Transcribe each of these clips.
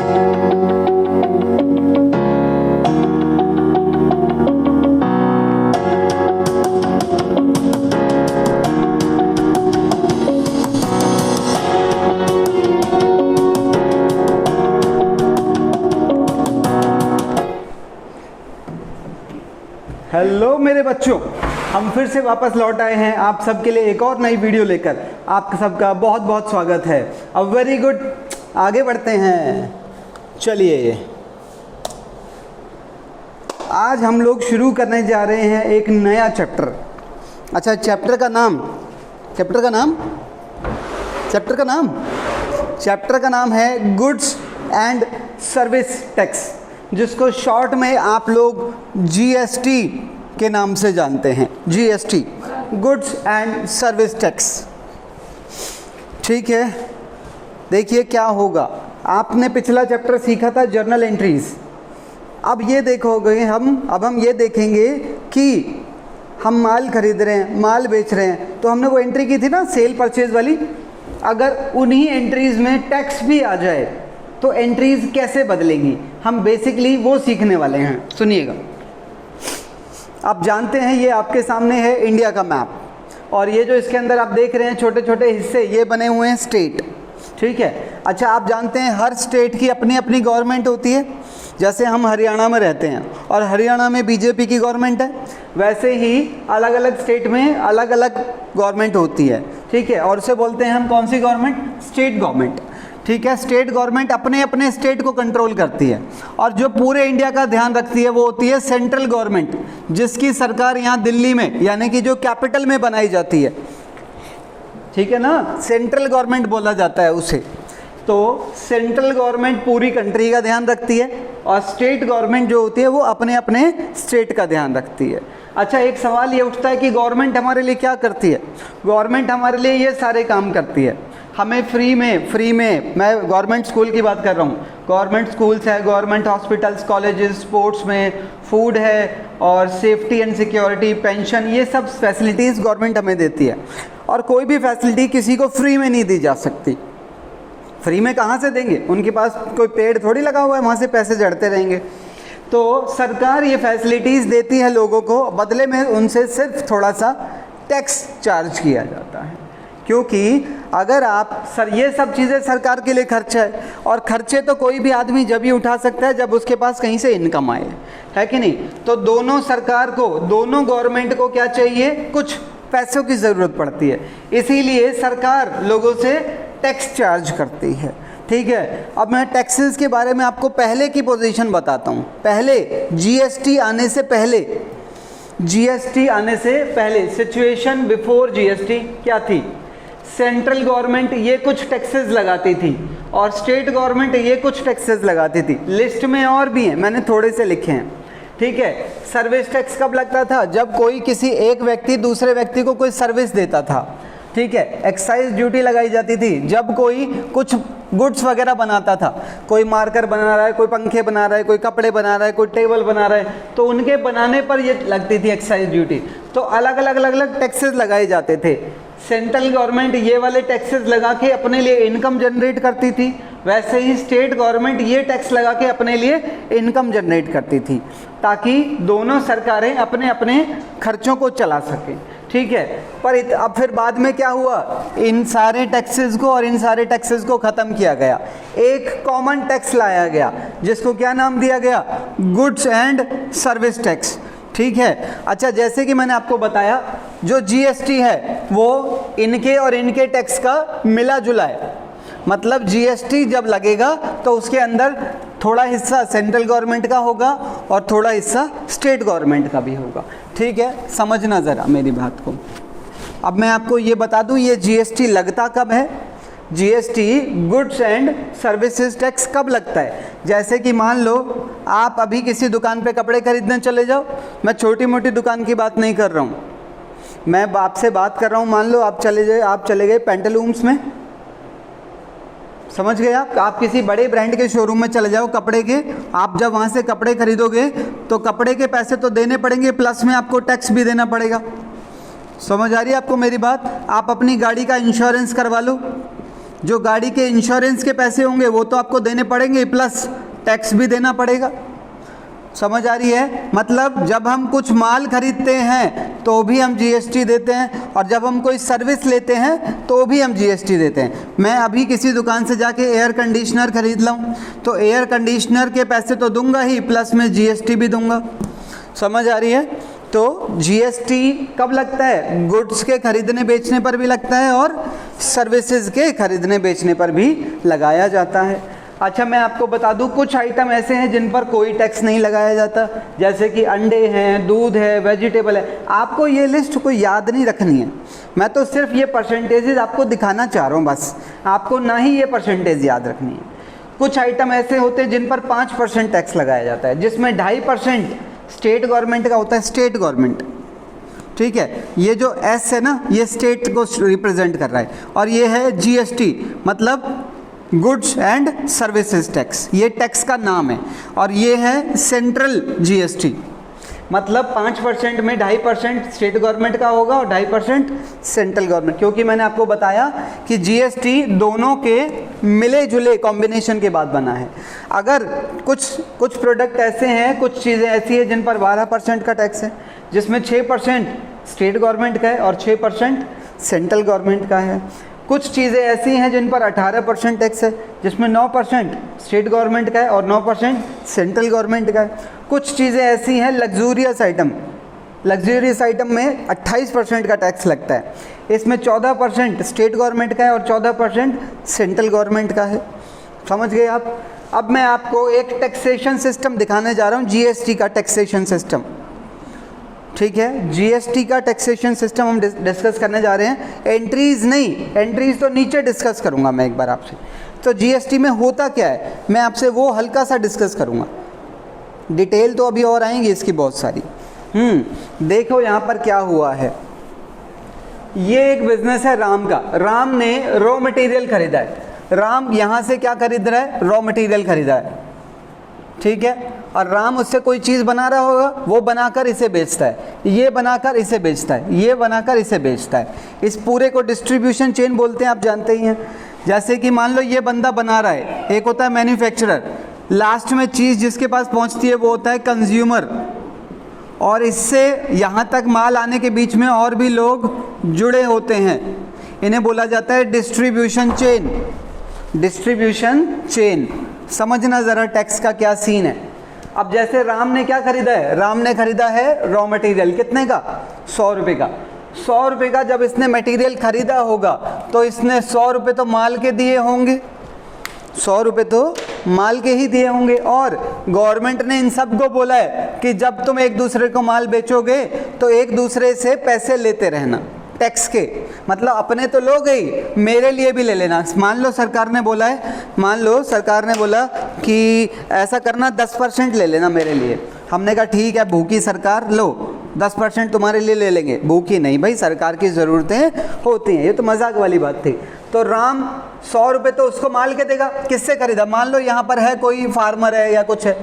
Hello मेरे बच्चों, हम फिर से वापस लौट आए हैं आप सबके लिए एक और नई वीडियो लेकर। आप सबका बहुत बहुत स्वागत है। अब वेरी गुड, आगे बढ़ते हैं। चलिए, आज हम लोग शुरू करने जा रहे हैं एक नया चैप्टर। अच्छा, चैप्टर का नाम है गुड्स एंड सर्विस टैक्स, जिसको शॉर्ट में आप लोग जीएसटी के नाम से जानते हैं। GST, goods and service tax. ठीक है, देखिए क्या होगा। आपने पिछला चैप्टर सीखा था जर्नल एंट्रीज। अब ये देखोगे हम ये देखेंगे कि हम माल खरीद रहे हैं, माल बेच रहे हैं, तो हमने वो एंट्री की थी ना, सेल परचेज वाली। अगर उन्हीं एंट्रीज में टैक्स भी आ जाए तो एंट्रीज कैसे बदलेंगी, हम बेसिकली वो सीखने वाले हैं। सुनिएगा, आप जानते हैं ये आपके सामने है इंडिया का मैप, और ये जो इसके अंदर आप देख रहे हैं छोटे छोटे हिस्से, ये बने हुए हैं स्टेट। ठीक है। अच्छा, आप जानते हैं हर स्टेट की अपनी अपनी गवर्नमेंट होती है। जैसे हम हरियाणा में रहते हैं और हरियाणा में बीजेपी की गवर्नमेंट है, वैसे ही अलग अलग स्टेट में अलग अलग गवर्नमेंट होती है। ठीक है, और उसे बोलते हैं हम कौन सी गवर्नमेंट? State government. ठीक है, स्टेट गवर्नमेंट अपने अपने स्टेट को कंट्रोल करती है, और जो पूरे इंडिया का ध्यान रखती है वो होती है सेंट्रल गवर्नमेंट, जिसकी सरकार यहाँ दिल्ली में, यानी कि जो कैपिटल में बनाई जाती है। ठीक है ना, सेंट्रल गवर्नमेंट बोला जाता है उसे। तो सेंट्रल गवर्नमेंट पूरी कंट्री का ध्यान रखती है, और स्टेट गवर्नमेंट जो होती है वो अपने अपने स्टेट का ध्यान रखती है। अच्छा, एक सवाल ये उठता है कि गवर्नमेंट हमारे लिए क्या करती है? गवर्नमेंट हमारे लिए ये सारे काम करती है। हमें फ्री में मैं गवर्नमेंट स्कूल की बात कर रहा हूँ। गवर्नमेंट स्कूल्स है, गवर्नमेंट हॉस्पिटल्स, कॉलेजेस, स्पोर्ट्स में, फूड है, और सेफ्टी एंड सिक्योरिटी, पेंशन, ये सब फैसिलिटीज़ गवर्नमेंट हमें देती है। और कोई भी फैसिलिटी किसी को फ्री में नहीं दी जा सकती। फ्री में कहाँ से देंगे? उनके पास कोई पेड़ थोड़ी लगा हुआ है वहाँ से पैसे जड़ते रहेंगे। तो सरकार ये फैसिलिटीज़ देती है लोगों को, बदले में उनसे सिर्फ थोड़ा सा टैक्स चार्ज किया जाता है। क्योंकि अगर ये सब चीज़ें सरकार के लिए खर्चा है, और खर्चे तो कोई भी आदमी जब ही उठा सकता है जब उसके पास कहीं से इनकम आए, है कि नहीं? तो दोनों गवर्नमेंट को क्या चाहिए? कुछ पैसों की ज़रूरत पड़ती है, इसीलिए सरकार लोगों से टैक्स चार्ज करती है। ठीक है, अब मैं टैक्सेस के बारे में आपको पहले की पोजीशन बताता हूँ। पहले जीएसटी आने से पहले सिचुएशन बिफोर जीएसटी क्या थी? सेंट्रल गवर्नमेंट ये कुछ टैक्सेस लगाती थी, और स्टेट गवर्नमेंट ये कुछ टैक्सेस लगाती थी। लिस्ट में और भी हैं, मैंने थोड़े से लिखे हैं। ठीक है, सर्विस टैक्स कब लगता था? जब कोई किसी एक व्यक्ति दूसरे व्यक्ति को कोई सर्विस देता था। ठीक है, एक्साइज ड्यूटी लगाई जाती थी जब कोई कुछ गुड्स वगैरह बनाता था। कोई मार्कर बना रहा है, कोई पंखे बना रहा है, कोई कपड़े बना रहा है, कोई टेबल बना रहा है, तो उनके बनाने पर ये लगती थी एक्साइज ड्यूटी। तो अलग अलग टैक्सेस लगाए जाते थे। सेंट्रल गवर्नमेंट ये वाले टैक्सेस लगा के अपने लिए इनकम जनरेट करती थी, वैसे ही स्टेट गवर्नमेंट ये टैक्स लगा के अपने लिए इनकम जनरेट करती थी, ताकि दोनों सरकारें अपने अपने खर्चों को चला सकें। ठीक है, पर अब फिर बाद में क्या हुआ? इन सारे टैक्सेस को ख़त्म किया गया, एक कॉमन टैक्स लाया गया, जिसको क्या नाम दिया गया? Goods and service tax. ठीक है। अच्छा, जैसे कि मैंने आपको बताया, जो जीएसटी है वो इनके और इनके टैक्स का मिला जुला है। मतलब जीएसटी जब लगेगा तो उसके अंदर थोड़ा हिस्सा सेंट्रल गवर्नमेंट का होगा और थोड़ा हिस्सा स्टेट गवर्नमेंट का भी होगा। ठीक है, समझना ज़रा मेरी बात को। अब मैं आपको ये बता दूं, ये जीएसटी लगता कब है? GST goods and services tax कब लगता है? जैसे कि मान लो आप अभी किसी दुकान पे कपड़े खरीदने चले जाओ। मैं छोटी मोटी दुकान की बात नहीं कर रहा हूँ, मैं आपसे बात कर रहा हूँ। मान लो आप चले गए पेंटालूम्स में, समझ गए आप किसी बड़े ब्रांड के शोरूम में चले जाओ कपड़े के। आप जब वहाँ से कपड़े खरीदोगे तो कपड़े के पैसे तो देने पड़ेंगे, प्लस में आपको टैक्स भी देना पड़ेगा। समझ आ रही है आपको मेरी बात? आप अपनी गाड़ी का इंश्योरेंस करवा लो, जो गाड़ी के इंश्योरेंस के पैसे होंगे वो तो आपको देने पड़ेंगे, प्लस टैक्स भी देना पड़ेगा। समझ आ रही है? मतलब जब हम कुछ माल खरीदते हैं तो भी हम जीएसटी देते हैं, और जब हम कोई सर्विस लेते हैं तो भी हम जीएसटी देते हैं। मैं अभी किसी दुकान से जाके एयर कंडीशनर खरीद लाऊं तो एयर कंडीशनर के पैसे तो दूंगा ही, प्लस में जीएसटी भी दूंगा। समझ आ रही है? तो जीएसटी कब लगता है? गुड्स के खरीदने बेचने पर भी लगता है और सर्विसेज के खरीदने बेचने पर भी लगाया जाता है। अच्छा, मैं आपको बता दूं कुछ आइटम ऐसे हैं जिन पर कोई टैक्स नहीं लगाया जाता, जैसे कि अंडे हैं, दूध है, वेजिटेबल है। आपको ये लिस्ट कोई याद नहीं रखनी है, मैं तो सिर्फ ये परसेंटेजेस आपको दिखाना चाह रहा हूँ बस, आपको ना ही ये परसेंटेज याद रखनी है। कुछ आइटम ऐसे होते हैं जिन पर 5% टैक्स लगाया जाता है, जिसमें 2.5% स्टेट गवर्नमेंट का होता है, स्टेट गवर्नमेंट। ठीक है, ये जो एस है ना, ये स्टेट को रिप्रेजेंट कर रहा है, और ये है जीएसटी, मतलब गुड्स एंड सर्विसेज टैक्स, ये टैक्स का नाम है। और ये है सेंट्रल जीएसटी, मतलब 5% में 2.5% स्टेट गवर्नमेंट का होगा और 2.5% सेंट्रल गवर्नमेंट, क्योंकि मैंने आपको बताया कि जीएसटी दोनों के मिले जुले कॉम्बिनेशन के बाद बना है। अगर कुछ प्रोडक्ट ऐसे हैं, कुछ चीज़ें ऐसी हैं जिन पर 12% का टैक्स है, जिसमें 6% स्टेट गवर्नमेंट का है और 6% सेंट्रल गवर्नमेंट का है। कुछ चीज़ें ऐसी हैं जिन पर 18% टैक्स है, जिसमें 9% स्टेट गवर्नमेंट का है और 9% सेंट्रल गवर्नमेंट का है। कुछ चीज़ें ऐसी हैं लग्जूरियस आइटम में 28% का टैक्स लगता है, इसमें 14% स्टेट गवर्नमेंट का है और 14% सेंट्रल गवर्नमेंट का है। समझ गए आप? अब मैं आपको एक टैक्सेशन सिस्टम दिखाने जा रहा हूँ, जीएसटी का टैक्सेशन सिस्टम। ठीक है, जीएसटी का टैक्सेशन सिस्टम हम डिस्कस करने जा रहे हैं। एंट्रीज नहीं, एंट्रीज तो नीचे डिस्कस करूंगा मैं एक बार आपसे। तो जीएसटी में होता क्या है, मैं आपसे वो हल्का सा डिस्कस करूंगा, डिटेल तो अभी और आएंगी इसकी बहुत सारी। देखो यहाँ पर क्या हुआ है, ये एक बिजनेस है राम का। राम ने रॉ मटेरियल खरीदा है। राम यहाँ से क्या खरीद रहा है? रॉ मटेरियल खरीदा है। ठीक है, और राम उससे कोई चीज़ बना रहा होगा, वो बनाकर इसे बेचता है, ये बनाकर इसे बेचता है, ये बनाकर इसे बेचता है। इस पूरे को डिस्ट्रीब्यूशन चेन बोलते हैं, आप जानते ही हैं। जैसे कि मान लो ये बंदा बना रहा है, एक होता है मैन्युफैक्चरर, लास्ट में चीज़ जिसके पास पहुंचती है वो होता है कंज्यूमर, और इससे यहाँ तक माल आने के बीच में और भी लोग जुड़े होते हैं, इन्हें बोला जाता है डिस्ट्रीब्यूशन चेन। डिस्ट्रीब्यूशन चेन समझना ज़रा टैक्स का क्या सीन है। अब जैसे राम ने क्या खरीदा है? राम ने खरीदा है रॉ मटेरियल, कितने का? 100 रुपये का। 100 रुपये का जब इसने मटेरियल खरीदा होगा तो इसने 100 रुपये तो माल के दिए होंगे, 100 रुपये तो माल के ही दिए होंगे। और गवर्नमेंट ने इन सब को बोला है कि जब तुम एक दूसरे को माल बेचोगे तो एक दूसरे से पैसे लेते रहना टैक्स के, मतलब अपने तो लोगे ही, मेरे लिए भी ले लेना। मान लो सरकार ने बोला है, मान लो सरकार ने बोला कि ऐसा करना 10% ले लेना मेरे लिए। हमने कहा ठीक है, भूखी सरकार, लो 10% तुम्हारे लिए ले लेंगे। भूखी नहीं भाई, सरकार की ज़रूरतें होती हैं, ये तो मजाक वाली बात थी। तो राम 100 रुपये तो उसको माल के देगा। किससे खरीदा? मान लो यहाँ पर है कोई फार्मर है या कुछ है,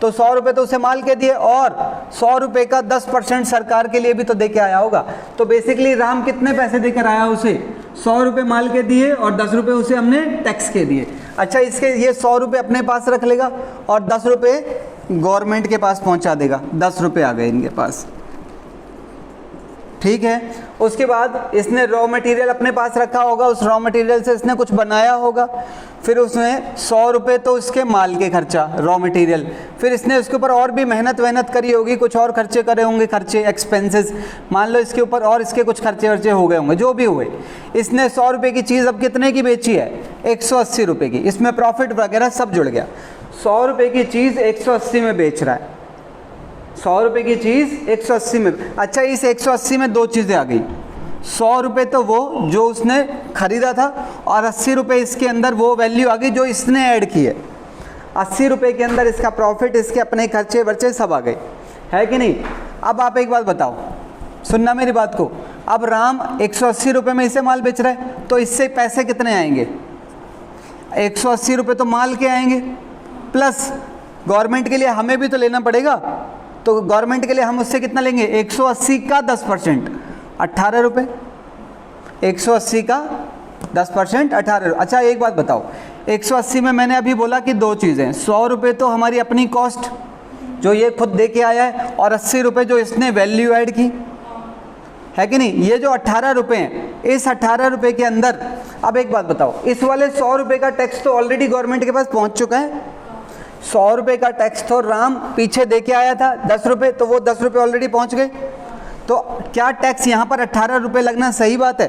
तो 100 रुपये तो उसे माल के दिए, और 100 रुपये का 10% सरकार के लिए भी तो दे के आया होगा। तो बेसिकली राम कितने पैसे देकर आया? उसे 100 रुपये माल के दिए और 10 रुपये उसे हमने टैक्स के दिए। अच्छा, इसके ये 100 रुपये अपने पास रख लेगा और 10 रुपये गवर्नमेंट के पास पहुंचा देगा। 10 रुपये आ गए इनके पास। ठीक है, उसके बाद इसने रॉ मटेरियल अपने पास रखा होगा, उस रॉ मटेरियल से इसने कुछ बनाया होगा, फिर उसमें 100 रुपये तो उसके माल के खर्चा, रॉ मटेरियल, फिर इसने उसके ऊपर और भी मेहनत करी होगी, कुछ और खर्चे करे होंगे, खर्चे एक्सपेंसेस, मान लो इसके ऊपर और इसके कुछ खर्चे वर्चे हो गए होंगे, जो भी हुए। इसने 100 रुपये की चीज़ अब कितने की बेची है? 180 रुपये की। इसमें प्रॉफिट वगैरह सब जुड़ गया। 100 रुपये की चीज़ 180 में बेच रहा है, 100 रुपये की चीज़ 180 में। अच्छा, इस 180 में दो चीज़ें आ गई। 100 रुपये तो वो जो उसने खरीदा था, और 80 रुपये इसके अंदर वो वैल्यू आ गई जो इसने ऐड की है। 80 रुपये के अंदर इसका प्रॉफिट, इसके अपने खर्चे वर्चे सब आ गए, है कि नहीं? अब आप एक बात बताओ, सुनना मेरी बात को। अब राम 180 रुपये में इसे माल बेच रहा है, तो इससे पैसे कितने आएंगे? 180 रुपये तो माल के आएंगे, प्लस गवर्नमेंट के लिए हमें भी तो लेना पड़ेगा। तो गवर्नमेंट के लिए हम उससे कितना लेंगे? 180 का 10%, 18 रुपये। 180 का 10% 18। अच्छा एक बात बताओ, 180 में मैंने अभी बोला कि दो चीज़ें, 100 रुपये तो हमारी अपनी कॉस्ट जो ये खुद दे के आया है, और 80 रुपये जो इसने वैल्यू ऐड की है कि नहीं। ये जो 18 रुपये हैं, इस 18 रुपये के अंदर अब एक बात बताओ, इस वाले 100 रुपये का टैक्स तो ऑलरेडी गवर्नमेंट के पास पहुंच चुका है। 100 रुपये का टैक्स तो राम पीछे दे के आया था 10 रुपये, तो वो 10 रुपये ऑलरेडी पहुंच गए। तो क्या टैक्स यहाँ पर 18 रुपये लगना सही बात है?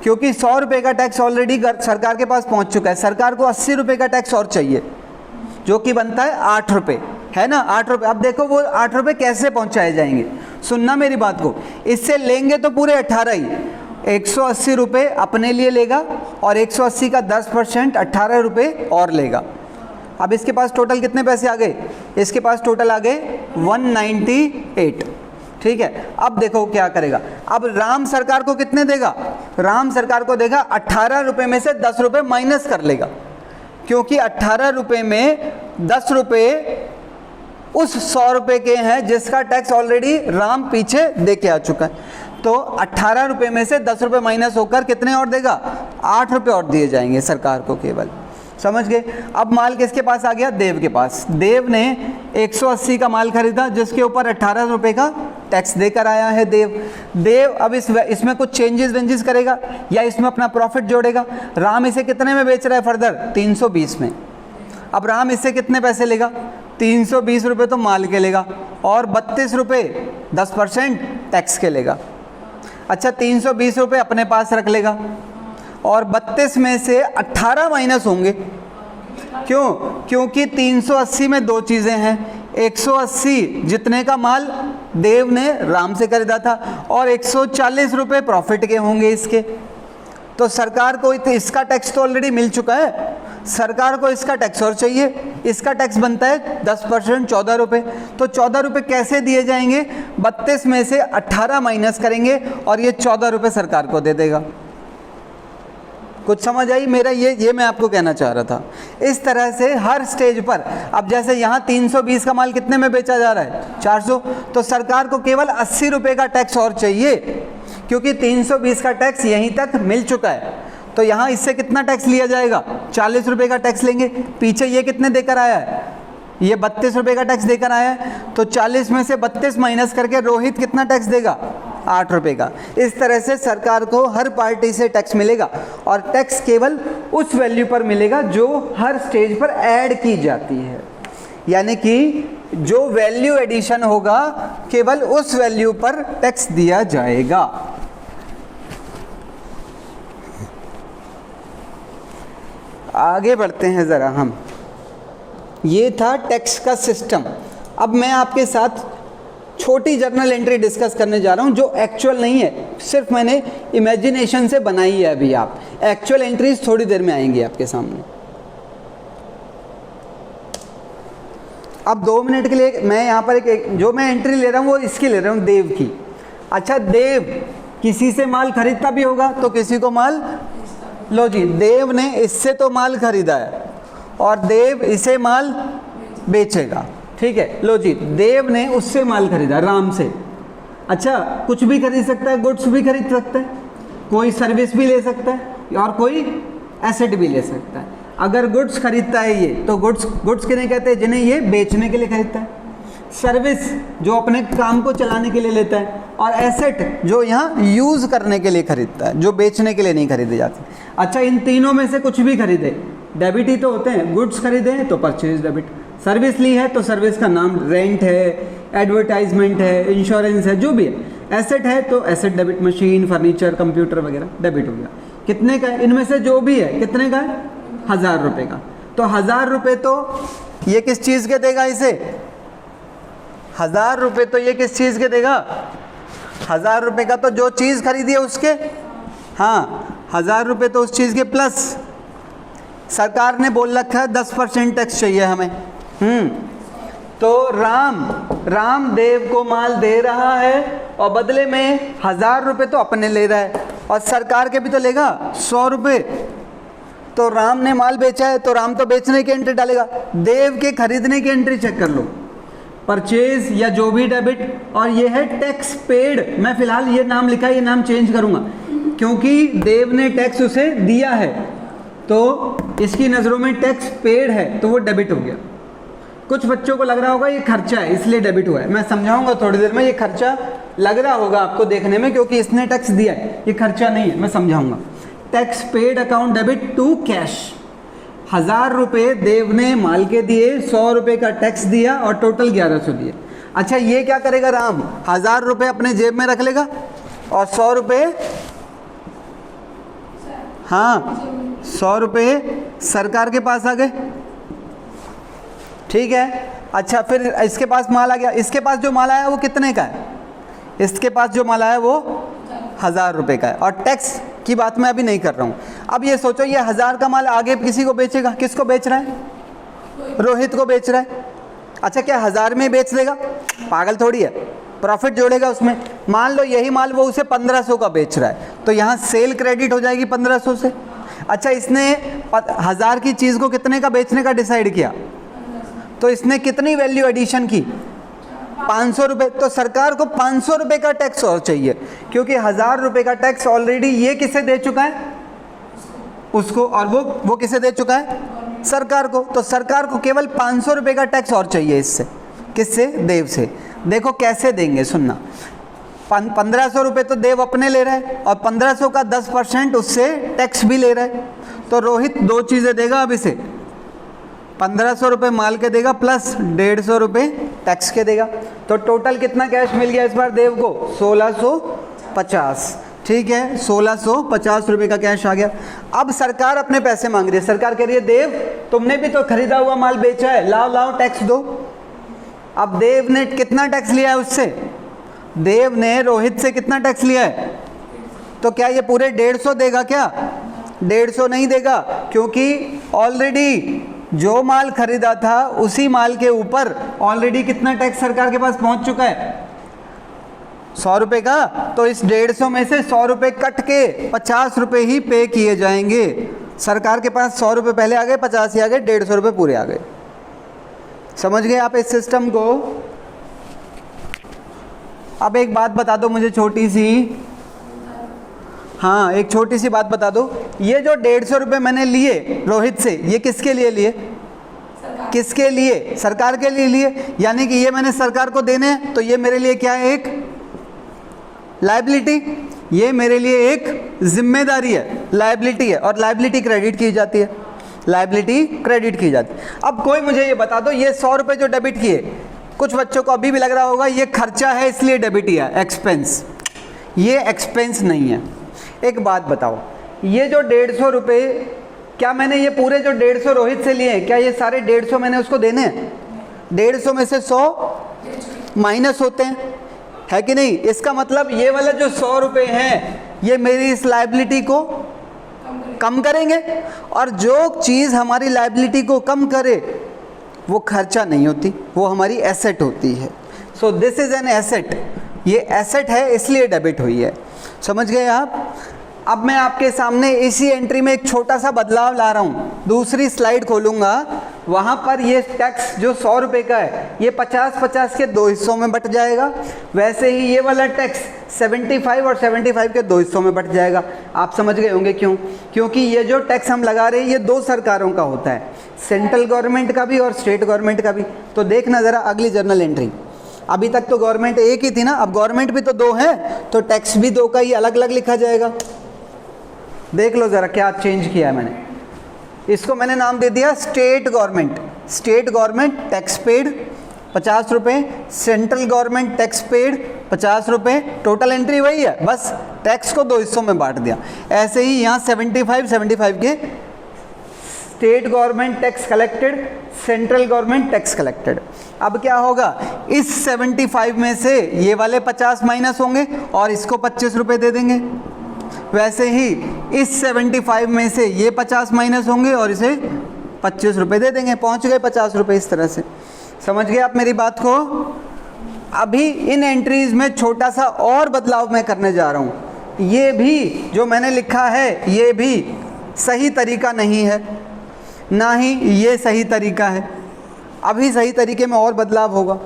क्योंकि 100 रुपये का टैक्स ऑलरेडी सरकार के पास पहुंच चुका है। सरकार को 80 रुपये का टैक्स और चाहिए, जो कि बनता है 8 रुपये, है ना, 8 रुपये। अब देखो वो 8 रुपये कैसे पहुंचाए जाएंगे, सुनना मेरी बात को। इससे लेंगे तो पूरे 18 ही, 180 रुपये अपने लिए लेगा और 180 का 10% 18 रुपये और लेगा। अब इसके पास टोटल कितने पैसे आ गए? इसके पास टोटल आ गए 198। ठीक है, अब देखो क्या करेगा। अब राम सरकार को कितने देगा? राम सरकार को देगा 18 रुपये में से 10 रुपये माइनस कर लेगा, क्योंकि 18 रुपये में 10 रुपये उस 100 रुपये के हैं जिसका टैक्स ऑलरेडी राम पीछे दे के आ चुका है। तो 18 रुपये में से 10 रुपये माइनस होकर कितने और देगा? 8 रुपये और दिए जाएंगे सरकार को केवल। समझ गए? अब माल किसके पास आ गया? देव के पास। देव ने 180 का माल खरीदा जिसके ऊपर 18 रुपये का टैक्स देकर आया है देव अब इसमें कुछ चेंजेस वेंजेस करेगा या इसमें अपना प्रॉफिट जोड़ेगा। राम इसे कितने में बेच रहा है फर्दर? 320 में। अब राम इससे कितने पैसे लेगा? 320 रुपये तो माल के लेगा और 32 रुपये 10% टैक्स के लेगा। अच्छा, 320 रुपये अपने पास रख लेगा और 32 में से 18 माइनस होंगे। क्यों? क्योंकि 380 में दो चीज़ें हैं, 180 जितने का माल देव ने राम से खरीदा था और 140 रुपये प्रॉफिट के होंगे इसके। तो सरकार को इसका टैक्स तो ऑलरेडी मिल चुका है, सरकार को इसका टैक्स और चाहिए। इसका टैक्स बनता है 10% 14 रुपये। तो 14 रुपये कैसे दिए जाएंगे? 32 में से 18 माइनस करेंगे और ये 14 रुपये सरकार को दे देगा। कुछ समझ आई? मेरा ये मैं आपको कहना चाह रहा था। इस तरह से हर स्टेज पर, अब जैसे यहाँ 320 का माल कितने में बेचा जा रहा है? 400। तो सरकार को केवल 80 रुपये का टैक्स और चाहिए, क्योंकि 320 का टैक्स यहीं तक मिल चुका है। तो यहाँ इससे कितना टैक्स लिया जाएगा? 40 रुपये का टैक्स लेंगे। पीछे ये कितने देकर आया है? ये 32 रुपये का टैक्स देकर आया है। तो 40 में से 32 माइनस करके रोहित कितना टैक्स देगा? 8 रुपये का। इस तरह से सरकार को हर पार्टी से टैक्स मिलेगा और टैक्स केवल उस वैल्यू पर मिलेगा जो हर स्टेज पर ऐड की जाती है। यानी कि जो वैल्यू एडिशन होगा केवल उस वैल्यू पर टैक्स दिया जाएगा। आगे बढ़ते हैं ज़रा हम। ये था टैक्स का सिस्टम। अब मैं आपके साथ छोटी जर्नल एंट्री डिस्कस करने जा रहा हूँ जो एक्चुअल नहीं है, सिर्फ मैंने इमेजिनेशन से बनाई है। अभी आप एक्चुअल एंट्रीज थोड़ी देर में आएंगी आपके सामने। अब 2 मिनट के लिए मैं यहाँ पर एक जो मैं एंट्री ले रहा हूँ वो इसकी ले रहा हूँ, देव की। अच्छा, देव किसी से माल खरीदता भी होगा तो किसी को माल, लो जी, देव ने इससे तो माल खरीदा है और देव इसे माल बेचेगा। ठीक है, लो जी, देव ने उससे माल खरीदा, राम से। अच्छा, कुछ भी खरीद सकता है, गुड्स भी खरीद सकता है, कोई सर्विस भी ले सकता है और कोई एसेट भी ले सकता है। अगर गुड्स खरीदता है ये तो गुड्स किन्हें कहते हैं? जिन्हें ये बेचने के लिए खरीदता है। सर्विस जो अपने काम को चलाने के लिए लेता है, और एसेट जो यहाँ यूज़ करने के लिए खरीदता है, जो बेचने के लिए नहीं खरीदे जाते। अच्छा, इन तीनों में से कुछ भी खरीदे, डेबिट ही तो होते हैं। गुड्स खरीदे हैं तो परचेज डेबिट, सर्विस ली है तो सर्विस का नाम रेंट है, एडवर्टाइजमेंट है, इंश्योरेंस है, जो भी है। एसेट है तो asset debit, machine, furniture, computer वगैरह डेबिट हो गया। कितने का है? इनमें से जो भी है कितने का है? 1000 रुपये का। तो 1000 रुपये तो ये किस चीज़ के देगा इसे? 1000 रुपये तो ये किस चीज़ के देगा? 1000 रुपये का तो जो चीज़ खरीदी है उसके, हाँ, 1000 रुपये तो उस चीज़ के प्लस सरकार ने बोल रखा है 10% टैक्स चाहिए हमें। तो राम देव को माल दे रहा है और बदले में 1000 रुपये तो अपने ले रहा है और सरकार के भी तो लेगा 100 रुपये। तो राम ने माल बेचा है तो राम तो बेचने की एंट्री डालेगा, देव के खरीदने की एंट्री चेक कर लो, परचेज या जो भी डेबिट, और ये है टैक्स पेड। मैं फिलहाल ये नाम लिखा है, ये नाम चेंज करूंगा। क्योंकि देव ने टैक्स उसे दिया है तो इसकी नज़रों में टैक्स पेड है तो वो डेबिट हो गया। कुछ बच्चों को लग रहा होगा ये खर्चा है इसलिए डेबिट हुआ है, मैं समझाऊंगा थोड़ी देर में। ये खर्चा लग रहा होगा आपको देखने में क्योंकि इसने टैक्स दिया है, ये खर्चा नहीं है, मैं समझाऊंगा। Tax paid account debit to cash. 1000 रुपये देव ने माल के दिए, 100 रुपये का टैक्स दिया और टोटल 1100 दिए। अच्छा ये क्या करेगा राम, 1000 रुपये अपने जेब में रख लेगा और 100 रुपये, हाँ 100 रुपये सरकार के पास आ गए, ठीक है। अच्छा फिर इसके पास माल आ गया, इसके पास जो माल आया वो कितने का है, इसके पास जो माल आया वो 1000 रुपये का है और टैक्स की बात मैं अभी नहीं कर रहा हूँ। अब ये सोचो ये 1000 का माल आगे किसी को बेचेगा, किसको बेच रहा है, रोहित को बेच रहा है। अच्छा क्या 1000 में बेच देगा, पागल थोड़ी है, प्रॉफिट जोड़ेगा उसमें। मान लो यही माल वो उसे 1500 का बेच रहा है तो यहाँ सेल क्रेडिट हो जाएगी 1500 से। अच्छा इसने 1000 की चीज़ को कितने का बेचने का डिसाइड किया तो इसने कितनी वैल्यू एडिशन की, 500 रुपये। तो सरकार को 500 रुपये का टैक्स और चाहिए क्योंकि 1000 रुपये का टैक्स ऑलरेडी ये किसे दे चुका है, उसको, और वो किसे दे चुका है, सरकार को। तो सरकार को केवल 500 रुपये का टैक्स और चाहिए इससे, किससे, देव से। देखो कैसे देंगे, सुनना। 1500 रुपये तो देव अपने ले रहा है और 1500 का 10% उससे टैक्स भी ले रहा है। तो रोहित दो चीज़ें देगा अब इसे, 1500 रुपये माल के देगा प्लस 150 रुपये टैक्स के देगा। तो टोटल कितना कैश मिल गया इस बार देव को, 1650, ठीक है, 1650 रुपये का कैश आ गया। अब सरकार अपने पैसे मांग रही है, सरकार कह रही है देव तुमने भी तो खरीदा हुआ माल बेचा है, लाओ लाओ टैक्स दो। अब देव ने कितना टैक्स लिया है उससे, देव ने रोहित से कितना टैक्स लिया है, तो क्या ये पूरे 150 देगा क्या, 150 नहीं देगा क्योंकि ऑलरेडी जो माल खरीदा था उसी माल के ऊपर ऑलरेडी कितना टैक्स सरकार के पास पहुंच चुका है, 100 रुपये का। तो इस 150 में से 100 रुपये कट के 50 रुपये ही पे किए जाएंगे। सरकार के पास 100 रुपये पहले आ गए, 50 ही आ गए, 150 रुपये पूरे आ गए। समझ गए आप इस सिस्टम को। अब एक बात बता दो मुझे छोटी सी, हाँ एक छोटी सी बात बता दो, ये जो 150 रुपये मैंने लिए रोहित से, ये किसके लिए लिए, किसके लिए, सरकार के लिए लिए। यानी कि ये मैंने सरकार को देने हैं तो ये मेरे लिए क्या है, एक लायबिलिटी, ये मेरे लिए एक जिम्मेदारी है, लायबिलिटी है। और लायबिलिटी क्रेडिट की जाती है, लायबिलिटी क्रेडिट की जाती है। अब कोई मुझे ये बता दो, ये 100 रुपये जो डेबिट किए, कुछ बच्चों को अभी भी लग रहा होगा ये खर्चा है इसलिए डेबिट किया, एक्सपेंस, ये एक्सपेंस नहीं है। एक बात बताओ, ये जो 150 रुपये, क्या मैंने ये पूरे जो 150 रोहित से लिए हैं, क्या ये सारे 150 मैंने उसको देने हैं, 150 में से 100 माइनस होते हैं, है कि नहीं। इसका मतलब ये वाला जो 100 रुपये हैं ये मेरी इस लायबिलिटी को कम करेंगे, और जो चीज़ हमारी लायबिलिटी को कम करे वो खर्चा नहीं होती, वो हमारी एसेट होती है। So this is an asset, ये एसेट है इसलिए डेबिट हुई है। समझ गए आप। अब मैं आपके सामने इसी एंट्री में एक छोटा सा बदलाव ला रहा हूँ। दूसरी स्लाइड खोलूँगा, वहाँ पर ये टैक्स जो 100 रुपये का है ये 50-50 के 2 हिस्सों में बट जाएगा। वैसे ही ये वाला टैक्स 75 और 75 के 2 हिस्सों में बट जाएगा। आप समझ गए होंगे क्यों, क्योंकि ये जो टैक्स हम लगा रहे हैं ये 2 सरकारों का होता है, सेंट्रल गवर्नमेंट का भी और स्टेट गवर्नमेंट का भी। तो देखना ज़रा अगली जर्नल एंट्री, अभी तक तो गवर्नमेंट एक ही थी ना, अब गवर्नमेंट भी तो 2 है तो टैक्स भी 2 का ही अलग अलग लिखा जाएगा। देख लो ज़रा क्या चेंज किया है मैंने, इसको मैंने नाम दे दिया state government. State government tax paid 50 रुपये, सेंट्रल गवर्नमेंट टैक्स पेड 50 रुपये, टोटल एंट्री वही है, बस टैक्स को 2 हिस्सों में बांट दिया। ऐसे ही यहाँ 75 के state government tax collected, central government tax collected. अब क्या होगा, इस 75 में से ये वाले 50 माइनस होंगे और इसको 25 रुपये दे देंगे। वैसे ही इस 75 में से ये 50 माइनस होंगे और इसे 25 रुपये दे देंगे, पहुंच गए 50 रुपये। इस तरह से समझ गए आप मेरी बात को। अभी इन एंट्रीज में छोटा सा और बदलाव मैं करने जा रहा हूँ। ये भी जो मैंने लिखा है ये भी सही तरीका नहीं है, ना ही ये सही तरीका है। अभी सही तरीके में और बदलाव होगा।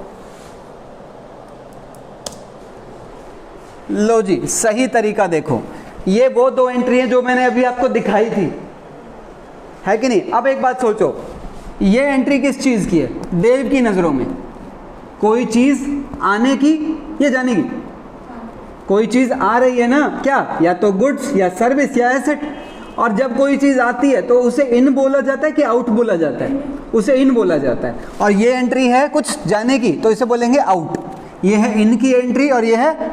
लो जी, सही तरीका देखो, ये वो दो एंट्री हैं जो मैंने अभी आपको दिखाई थी, है कि नहीं। अब एक बात सोचो, ये एंट्री किस चीज़ की है? देव की नज़रों में कोई चीज़ आने की या जाने की? कोई चीज़ आ रही है ना, क्या? या तो गुड्स या सर्विस या एसेट। और जब कोई चीज़ आती है तो उसे इन बोला जाता है कि आउट बोला जाता है? उसे इन बोला जाता है। और ये एंट्री है कुछ जाने की, तो इसे बोलेंगे आउट। ये है इन की एंट्री और ये है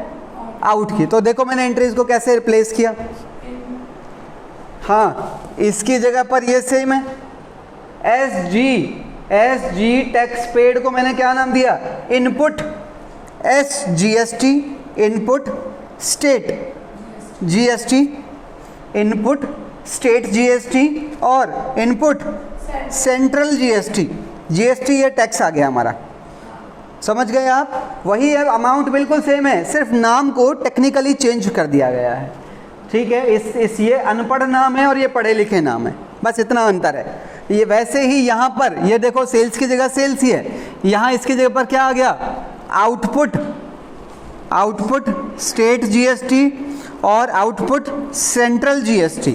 आउट की। तो देखो मैंने एंट्रीज को कैसे रिप्लेस किया। हाँ, इसकी जगह पर ये सेम है, एस जी टैक्स पेड को मैंने क्या नाम दिया? Input SGST, input state GST, input state GST और इनपुट सेंट्रल GST। ये टैक्स आ गया हमारा, समझ गए आप? वही है, अमाउंट बिल्कुल सेम है, सिर्फ नाम को टेक्निकली चेंज कर दिया गया है, ठीक है। इस ये अनपढ़ नाम है और ये पढ़े लिखे नाम है, बस इतना अंतर है। ये वैसे ही यहाँ पर ये देखो, सेल्स की जगह सेल्स ही है, यहाँ इसकी जगह पर क्या आ गया? आउटपुट स्टेट GST और आउटपुट सेंट्रल GST।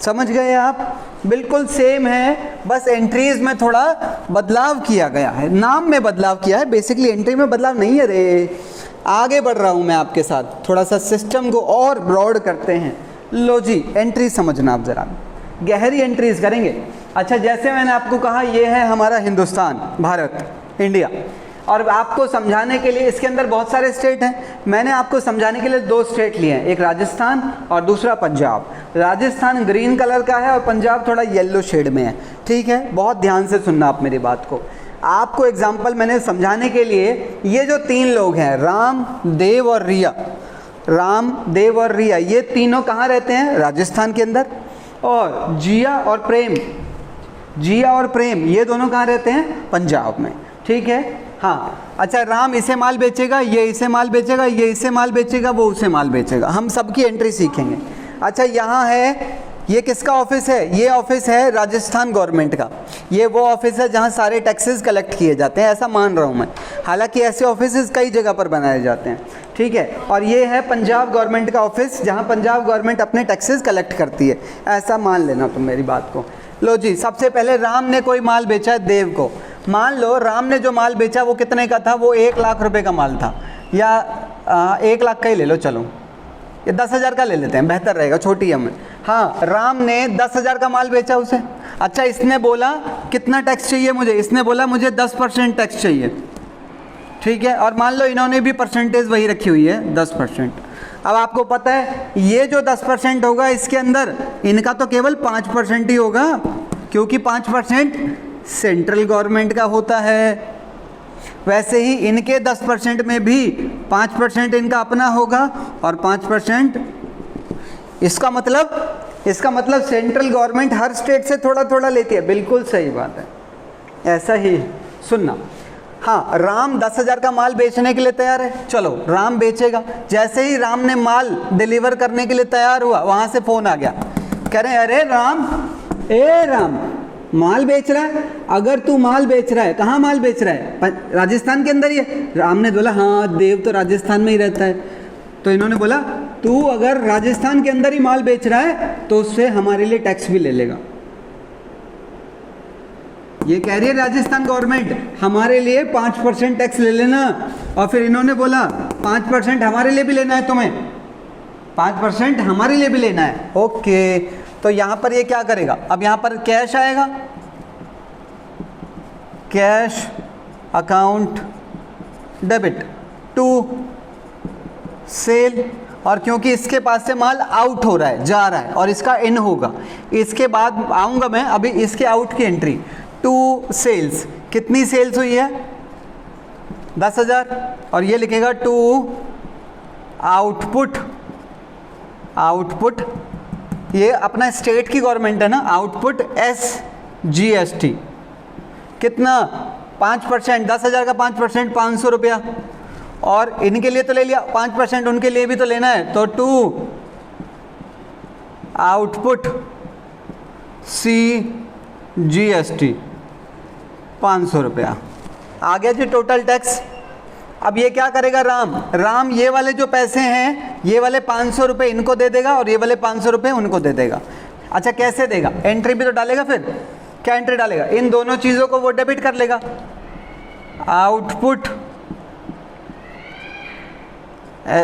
समझ गए आप? बिल्कुल सेम है, बस एंट्रीज में थोड़ा बदलाव किया गया है, नाम में बदलाव किया है, बेसिकली एंट्री में बदलाव नहीं है रे। आगे बढ़ रहा हूँ मैं आपके साथ, थोड़ा सा सिस्टम को और ब्रॉड करते हैं। लो जी, एंट्री समझना आप ज़रा, गहरी एंट्रीज करेंगे। अच्छा, जैसे मैंने आपको कहा ये है हमारा हिंदुस्तान, भारत, इंडिया, और आपको समझाने के लिए इसके अंदर बहुत सारे स्टेट हैं। मैंने आपको समझाने के लिए दो स्टेट लिए हैं, एक राजस्थान और दूसरा पंजाब। राजस्थान ग्रीन कलर का है और पंजाब थोड़ा येलो शेड में है, ठीक है। बहुत ध्यान से सुनना आप मेरी बात को। आपको एग्जाम्पल मैंने समझाने के लिए, ये जो तीन लोग हैं, राम, देव और रिया, राम, देव और रिया, ये तीनों कहाँ रहते हैं? राजस्थान के अंदर। और जिया और प्रेम, ये दोनों कहाँ रहते हैं? पंजाब में, ठीक है। हाँ, अच्छा, राम इसे माल बेचेगा, ये इसे माल बेचेगा, ये इसे माल बेचेगा, वो उसे माल बेचेगा। हम सबकी एंट्री सीखेंगे। अच्छा, यहाँ है, ये किसका ऑफिस है? ये ऑफिस है राजस्थान गवर्नमेंट का। ये वो ऑफिस है जहाँ सारे टैक्सेस कलेक्ट किए जाते हैं, ऐसा मान रहा हूँ मैं। हालांकि ऐसे ऑफिस कई जगह पर बनाए जाते हैं, ठीक है। और ये है पंजाब गवर्नमेंट का ऑफिस, जहाँ पंजाब गवर्नमेंट अपने टैक्सेस कलेक्ट करती है, ऐसा मान लेना तुम मेरी बात को। लो जी, सबसे पहले राम ने कोई माल बेचा है देव को। मान लो राम ने जो माल बेचा वो कितने का था? वो 1 लाख रुपए का माल था, या 1 लाख का ही ले लो, चलो ये 10,000 का ले लेते हैं, बेहतर रहेगा, छोटी है। हाँ, राम ने 10,000 का माल बेचा उसे। अच्छा, इसने बोला कितना टैक्स चाहिए मुझे? इसने बोला मुझे 10% टैक्स चाहिए, ठीक है। और मान लो इन्होंने भी परसेंटेज वही रखी हुई है, 10%। अब आपको पता है ये जो 10% होगा, इसके अंदर इनका तो केवल 5% ही होगा, क्योंकि 5% सेंट्रल गवर्नमेंट का होता है। वैसे ही इनके 10% में भी 5% इनका अपना होगा और 5% इसका मतलब सेंट्रल गवर्नमेंट हर स्टेट से थोड़ा थोड़ा लेती है। बिल्कुल सही बात है, ऐसा ही सुनना। हाँ, राम 10,000 का माल बेचने के लिए तैयार है, चलो राम बेचेगा। जैसे ही राम ने माल डिलीवर करने के लिए तैयार हुआ, वहाँ से फ़ोन आ गया, कह रहे अरे राम माल बेच रहा है। अगर तू माल बेच रहा है, कहाँ माल बेच रहा है? राजस्थान के अंदर ही है। राम ने बोला हाँ, देव तो राजस्थान में ही रहता है। तो इन्होंने बोला तू अगर राजस्थान के अंदर ही माल बेच रहा है तो उससे हमारे लिए टैक्स भी ले लेगा। ये कह रही है राजस्थान गवर्नमेंट हमारे लिए 5% टैक्स ले लेना। और फिर इन्होंने बोला 5% हमारे लिए भी लेना है, तुम्हें 5% हमारे लिए भी लेना है। ओके, तो यहाँ पर ये क्या करेगा? अब यहाँ पर कैश आएगा, cash account debit to sale, और क्योंकि इसके पास से माल आउट हो रहा है, जा रहा है, और इसका इन होगा। इसके बाद आऊँगा मैं, अभी इसके आउट की एंट्री टू सेल्स। कितनी सेल्स हुई है? 10,000। और ये लिखेगा टू आउटपुट, ये अपना स्टेट की गवर्नमेंट है ना, आउटपुट SGST। कितना? 5%, 10,000 का 5% 500 रुपया। और इनके लिए तो ले लिया 5%, उनके लिए भी तो लेना है, तो टू आउटपुट CGST 500 रुपया। आ गया जी टोटल टैक्स। अब ये क्या करेगा राम ये वाले जो पैसे हैं, ये वाले 500 रुपये इनको दे देगा और ये वाले 500 रुपये उनको दे देगा। अच्छा कैसे देगा? एंट्री भी तो डालेगा। फिर क्या एंट्री डालेगा? इन दोनों चीज़ों को वो डेबिट कर लेगा। आउटपुट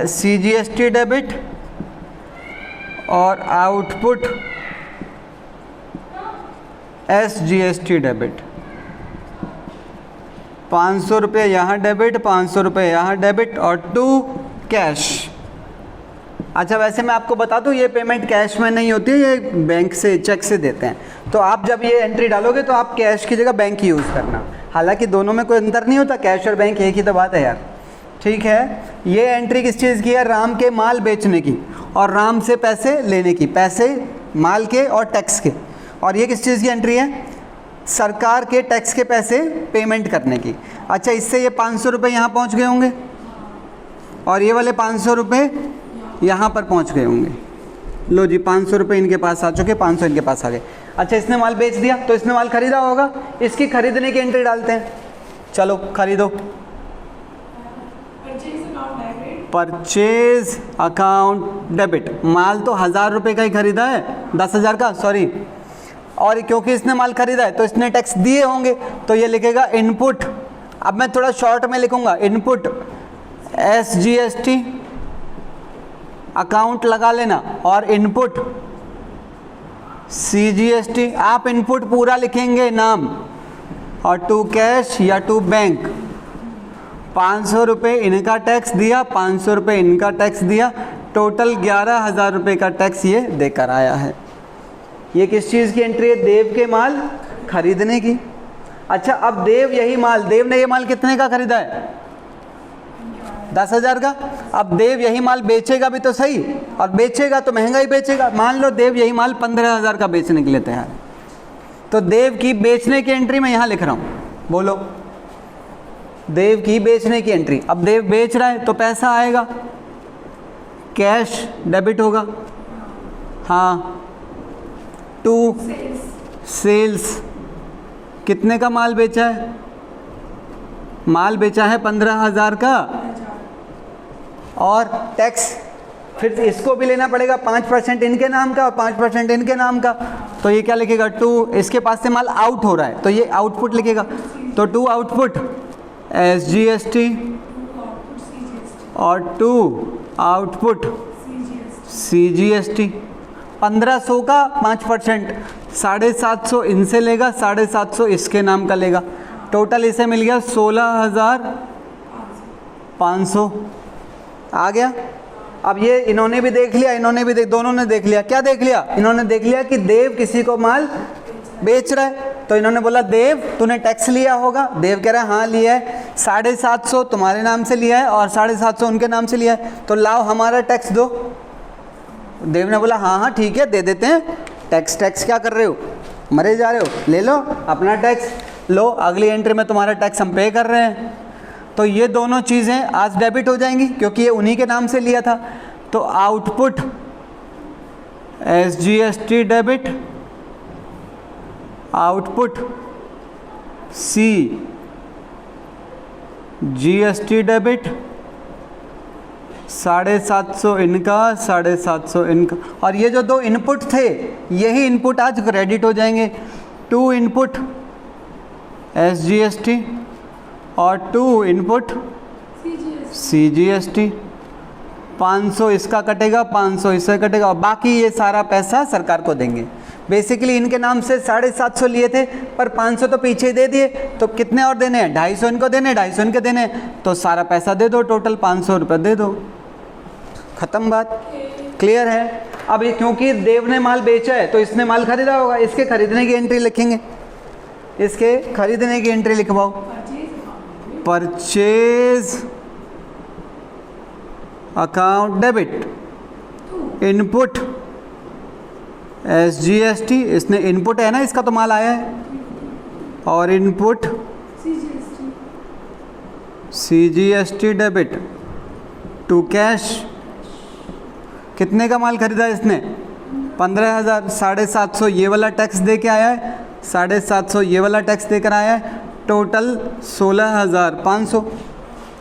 CGST डेबिट और आउटपुट SGST डेबिट। 500 रुपये यहाँ डेबिट, 500 रुपये यहाँ डेबिट और टू कैश। अच्छा वैसे मैं आपको बता दूँ ये पेमेंट कैश में नहीं होती है, ये बैंक से चेक से देते हैं। तो आप जब ये एंट्री डालोगे तो आप कैश की जगह बैंक ही यूज़ करना। हालांकि दोनों में कोई अंतर नहीं होता, कैश और बैंक एक ही तो बात है यार। ठीक है, ये एंट्री किस चीज़ की है? राम के माल बेचने की और राम से पैसे लेने की, पैसे माल के और टैक्स के। और ये किस चीज़ की एंट्री है? सरकार के टैक्स के पैसे पेमेंट करने की। अच्छा इससे ये 500 रुपये यहाँ पहुँच गए होंगे और ये वाले 500 रुपये यहाँ पर पहुँच गए होंगे। लो जी 500 रुपये इनके पास आ चुके, 500 इनके पास आ गए। अच्छा इसने माल बेच दिया तो इसने माल खरीदा होगा, इसकी खरीदने की एंट्री डालते हैं। चलो खरीदो। Purchase account debit. माल तो 1000 रुपये का ही खरीदा है, 10,000 का सॉरी, और क्योंकि इसने माल खरीदा है तो इसने टैक्स दिए होंगे तो ये लिखेगा इनपुट। अब मैं थोड़ा शॉर्ट में लिखूंगा, इनपुट SGST अकाउंट लगा लेना और इनपुट CGST। आप इनपुट पूरा लिखेंगे नाम और टू कैश या टू बैंक। 500 रुपये इनका टैक्स दिया, 500 रुपये इनका टैक्स दिया, टोटल 11,000 रुपये का टैक्स ये देकर आया है। ये किस चीज़ की एंट्री है? देव के माल खरीदने की। अच्छा अब देव ने ये माल कितने का खरीदा है? 10,000 का। अब देव यही माल बेचेगा भी तो सही, और बेचेगा तो महंगा ही बेचेगा। मान लो देव यही माल 15,000 का बेचने के लिए तैयार है, तो देव की बेचने की एंट्री मैं यहाँ लिख रहा हूँ। बोलो, देव की बेचने की एंट्री। अब देव बेच रहा है तो पैसा आएगा, कैश डेबिट होगा। हाँ, टू सेल्स। कितने का माल बेचा है? माल बेचा है 15,000 का, और टैक्स फिर इसको भी लेना पड़ेगा, 5% इनके नाम का और 5% इनके नाम का। तो ये क्या लिखेगा? टू, इसके पास से माल आउट हो रहा है तो ये आउटपुट लिखेगा। तो टू आउटपुट SGST और टू आउटपुट CGST। 1500 का 5%, 750 इनसे लेगा, 750 इसके नाम का लेगा। टोटल इसे मिल गया 16,500 आ गया। अब ये इन्होंने भी देख लिया, दोनों ने देख लिया। क्या देख लिया? इन्होंने देख लिया कि देव किसी को माल बेच रहा है, तो इन्होंने बोला देव तूने टैक्स लिया होगा। देव कह रहा है हाँ लिया है, 750 तुम्हारे नाम से लिया है और 750 उनके नाम से लिया है, तो लाओ हमारा टैक्स दो। देव ने बोला हाँ ठीक है दे देते हैं। टैक्स क्या कर रहे हो? मरे जा रहे हो? ले लो अपना टैक्स, लो अगली एंट्री में तुम्हारा टैक्स हम पे कर रहे हैं। तो ये दोनों चीज़ें आज डेबिट हो जाएंगी क्योंकि ये उन्हीं के नाम से लिया था। तो output SGST debit, output CGST debit, 750 इनका, 750 इनका। और ये जो दो इनपुट थे यही इनपुट आज क्रेडिट हो जाएंगे। टू इनपुट SGST और टू इनपुट CGST। 500 इसका कटेगा, 500 इससे कटेगा और बाकी ये सारा पैसा सरकार को देंगे। बेसिकली इनके नाम से 750 लिए थे पर 500 तो पीछे दे दिए, तो कितने और देने हैं? 250 इनको देने, 250 इनके देने, तो सारा पैसा दे दो, टोटल 500 रुपये दे दो, ख़त्म बात। क्लियर है? अब ये क्योंकि देव ने माल बेचा है तो इसने माल खरीदा होगा, इसके खरीदने की एंट्री लिखेंगे, इसके खरीदने की एंट्री लिखवाओ। Purchase account debit, input SGST, इसने इनपुट है ना, इसका तो माल आया है, और input CGST debit to cash. कितने का माल खरीदा इसने? 15,000। 750 ये वाला टैक्स दे के आया है, 750 ये वाला टैक्स देकर आया है, टोटल 16,500।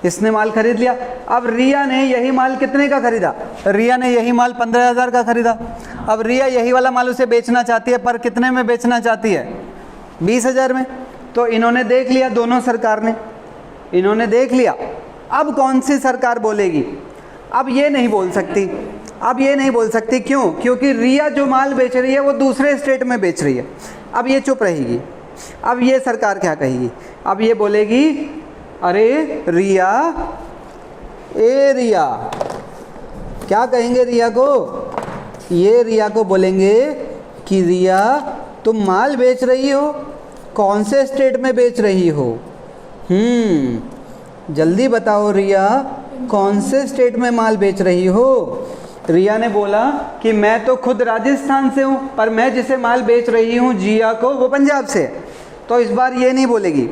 इसने माल खरीद लिया। अब रिया ने यही माल कितने का खरीदा? रिया ने यही माल 15,000 का खरीदा। अब रिया यही वाला माल उसे बेचना चाहती है, पर कितने में बेचना चाहती है? 20,000 में। तो इन्होंने देख लिया, दोनों सरकार ने इन्होंने देख लिया। अब कौन सी सरकार बोलेगी? अब ये नहीं बोल सकती, अब ये नहीं बोल सकती। क्यों? क्योंकि रिया जो माल बेच रही है वो दूसरे स्टेट में बेच रही है। अब ये चुप रहेगी। अब ये सरकार क्या कहेगी? अब ये बोलेगी, अरे रिया, ए रिया, क्या कहेंगे रिया को? ये रिया को बोलेंगे कि रिया तुम माल बेच रही हो, कौन से स्टेट में बेच रही हो? जल्दी बताओ रिया, कौन से स्टेट में माल बेच रही हो? रिया ने बोला कि मैं तो खुद राजस्थान से हूँ, पर मैं जिसे माल बेच रही हूँ जिया को, वो पंजाब से है। तो इस बार ये नहीं बोलेगी।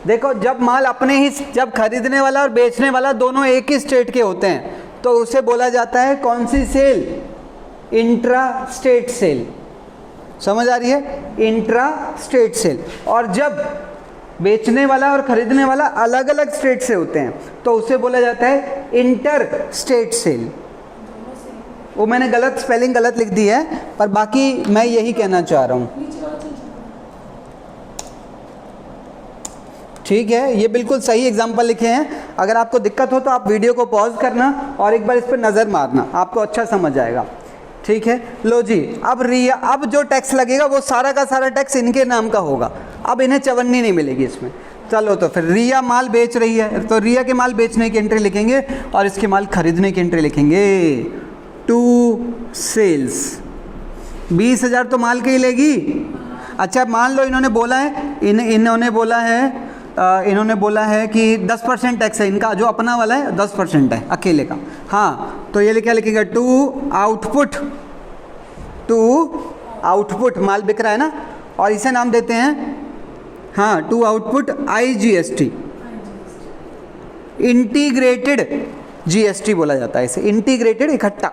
देखो, जब माल अपने ही, जब खरीदने वाला और बेचने वाला दोनों एक ही स्टेट के होते हैं तो उसे बोला जाता है कौन सी सेल? Intra state sale. समझ आ रही है? Intra state sale. और जब बेचने वाला और खरीदने वाला अलग अलग स्टेट से होते हैं तो उसे बोला जाता है इंटर स्टेट सेल। वो मैंने गलत स्पेलिंग गलत लिख दी है, पर बाकी मैं यही कहना चाह रहा हूँ। ठीक है, ये बिल्कुल सही एग्जाम्पल लिखे हैं। अगर आपको दिक्कत हो तो आप वीडियो को पॉज करना और एक बार इस पर नज़र मारना, आपको अच्छा समझ आएगा। ठीक है, लो जी। अब रिया, अब जो टैक्स लगेगा वो सारा का सारा टैक्स इनके नाम का होगा। अब इन्हें चवन्नी नहीं मिलेगी इसमें। चलो, तो फिर रिया माल बेच रही है तो रिया के माल बेचने की एंट्री लिखेंगे और इसके माल खरीदने की एंट्री लिखेंगे। To sales. 20,000 तो माल के ही लेगी। अच्छा, मान लो इन्होंने बोला है, इन्होंने बोला है कि 10% टैक्स है इनका, जो अपना वाला है 10% है अकेले का। हाँ, तो ये क्या लिखेगा? टू आउटपुट माल बिक रहा है ना, और इसे नाम देते हैं, हाँ, to output IGST, integrated GST बोला जाता है इसे, इंटीग्रेटेड इकट्ठा।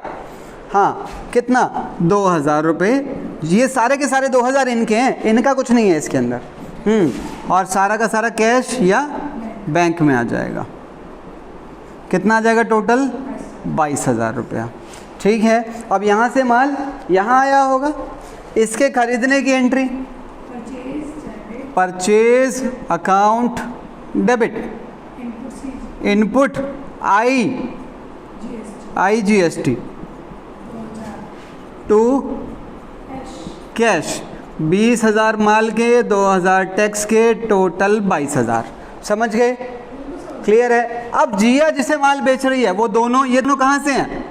हाँ, कितना? 2,000 रुपये। ये सारे के सारे 2,000 इनके हैं, इनका कुछ नहीं है इसके अंदर। और सारा का सारा कैश या बैंक में आ जाएगा। कितना आ जाएगा टोटल? 22,000 रुपया। ठीक है, अब यहाँ से माल यहाँ आया होगा, इसके खरीदने की entry purchase account debit, input IGST, to cash. 20,000 माल के, 2,000 टैक्स के, टोटल 22,000। समझ गए? क्लियर है? अब जिया जिसे माल बेच रही है वो दोनों, ये दोनों कहाँ से हैं?